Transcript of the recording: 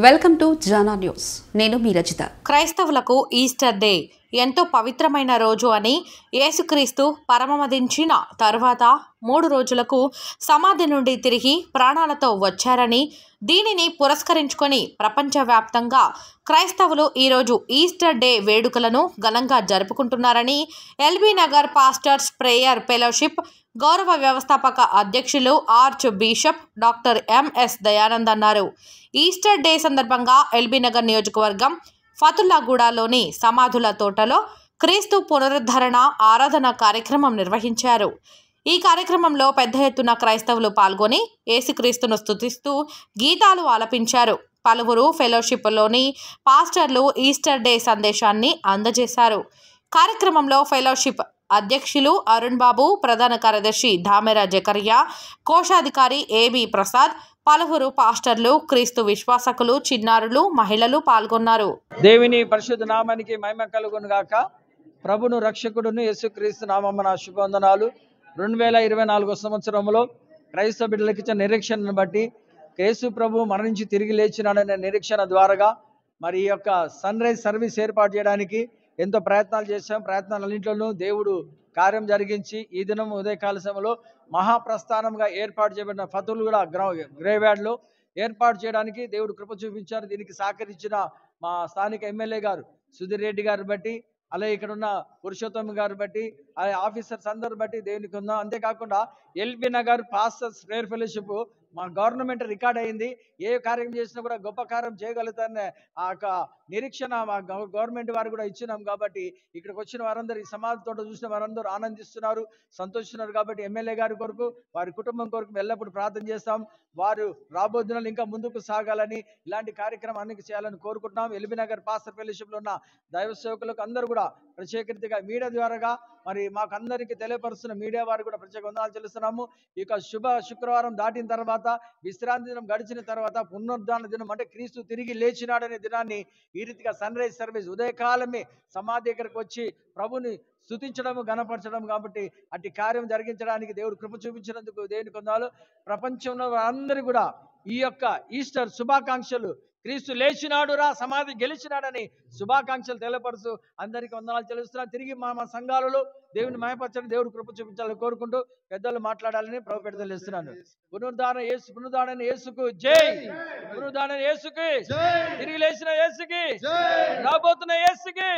Welcome to Jana news. నేను మీ రచిత. క్రైస్తవులకు Easter day ఎంతో పవిత్రమైన రోజు అని, యేసుక్రీస్తు పరమపదించిన తరువాత 3 రోజులకు సమాధి నుండి తిరిగి ప్రాణాలతో వచ్చారని, దీనిని పురస్కరించుకొని ప్రపంచవ్యాప్తంగా క్రైస్తవులు ఈరోజు ఈస్టర్ డే వేడుకలను ఘనంగా జరుపుకుంటున్నారని LB Nagar pastors prayer fellowship గౌరవ వ్యవస్థాపక అధ్యక్షులు archbishop doctor MS Dayanand అన్నారు. ఈస్టర్ డే సందర్భంగా ఎల్బీ నగర్ నియోజకవర్గం ఫతుల్లాగూడలోని సమాధుల తోటలో క్రీస్తు పునరుద్ధరణ ఆరాధన కార్యక్రమం నిర్వహించారు. ఈ కార్యక్రమంలో పెద్ద ఎత్తున క్రైస్తవులు పాల్గొని యేసుక్రీస్తును స్తుతిస్తూ గీతాలు ఆలపించారు. పలువురు ఫెలోషిప్లోని పాస్టర్లు ఈస్టర్ డే సందేశాన్ని అందజేశారు. కార్యక్రమంలో ఫెలోషిప్ అధ్యక్షులు అరుణ్ బాబు, ప్రధాన కార్యదర్శి ధామెర జకరియా, కోశాధికారి ఏబి ప్రసాద్, పలువురు పాస్టర్లు, క్రీస్తు విశ్వాసకులు, చిన్నారులు, మహిళలు పాల్గొన్నారు. దేవుని పరిశుద్ధ నామానికి మహిమ కలుగును గాక. ప్రభును రక్షకుడును యేసుక్రీస్తు నామమున శుభవందనాలు. 2024 సంవత్సరంలో క్రైస్తవ బిడ్డలకు ఇచ్చిన నిరీక్షణను బట్టి యేసు ప్రభు మరణించి తిరిగి లేచినాడనే నిరీక్షణ ద్వారాగా మరి ఈ యొక్క సన్ రైజ్ సర్వీస్ ఏర్పాటు చేయడానికి ఎంతో ప్రయత్నాలు చేశాం. ప్రయత్నాలన్నింటిలోనూ దేవుడు కార్యం జరిగించి ఈ దినం ఉదయకాల సమయంలో మహాప్రస్థానంగా ఏర్పాటు చేయబడిన ఫతుల్లాగూడ గ్రేవ్యార్డ్లో ఏర్పాటు చేయడానికి దేవుడు కృప చూపించారు. దీనికి సహకరించిన మా స్థానిక ఎమ్మెల్యే గారు సుధీర్ రెడ్డి గారు బట్టి, అలాగే ఇక్కడ ఉన్న పురుషోత్తమ్ గారు బట్టి, అలాగే ఆఫీసర్స్ అందరు బట్టి దేవునికి ఉందాం. అంతేకాకుండా LB Nagar pastors prayer fellowship మా గవర్నమెంట్ రికార్డ్ అయింది. ఏ కార్యం చేసినా కూడా గొప్ప కార్యం చేయగలుగుతారనే ఆ యొక్క నిరీక్షణ మా గవర్నమెంట్ వారు కూడా ఇచ్చినాం. కాబట్టి ఇక్కడికి వచ్చిన వారందరూ, ఈ సమాధి తోట చూసిన వారందరూ ఆనందిస్తున్నారు, సంతోషిస్తున్నారు. కాబట్టి ఎమ్మెల్యే గారి కొరకు, వారి కుటుంబం కొరకు ఎల్లప్పుడూ ప్రార్థన చేస్తాం. వారు రాబోయే దినాలు ఇంకా ముందుకు సాగాలని, ఇలాంటి కార్యక్రమాన్ని చేయాలని కోరుకుంటున్నాం. ఎల్బీ నగర్ పాస్టర్ ఫెలోషిప్లో ఉన్న దైవ సేవకులకు అందరూ కూడా ప్రత్యేకంగా మీడియా ద్వారాగా మరి మాకు అందరికీ తెలియపరుస్తున్న మీడియా వారు కూడా ప్రత్యేక వందనాలు చెల్లిస్తున్నాము. ఇక శుక్రవారం దాటిన తర్వాత, విశ్రాంతి దినం గడిచిన తర్వాత పునరుద్ధాన దినం అంటే క్రీస్తు తిరిగి లేచినాడనే దినాన్ని ఈ రీతిగా సన్ రైజ్ సర్వీస్ ఉదయకాలమే సమాధి దగ్గరకు వచ్చి ప్రభుని స్తుతించడము, గణపరచడం. కాబట్టి అట్టి కార్యం జరిగించడానికి దేవుడు కృప చూపించినందుకు దేవుని కొందాలు. ప్రపంచంలో అందరూ కూడా ఈ యొక్క ఈస్టర్ శుభాకాంక్షలు, క్రీస్తు లేచినాడు రా, సమాధి గెలిచినాడని శుభాకాంక్షలు తెలియపరుస్తూ అందరికీ వందనాలు చెల్లిస్తున్నాను. తిరిగి మా సంఘాలలో దేవుని మహిమపరచని దేవుడు కృప చూపించాలని కోరుకుంటూ పెద్దలు మాట్లాడాలని ప్రభుపేట తెలియజేస్తున్నాను. పునరుద్ధారణ యేసుకు జై, పునరుద్ధారణ యేసుకి, తిరిగి లేచిన యేసుకి, రాబోతున్న యేసుకి.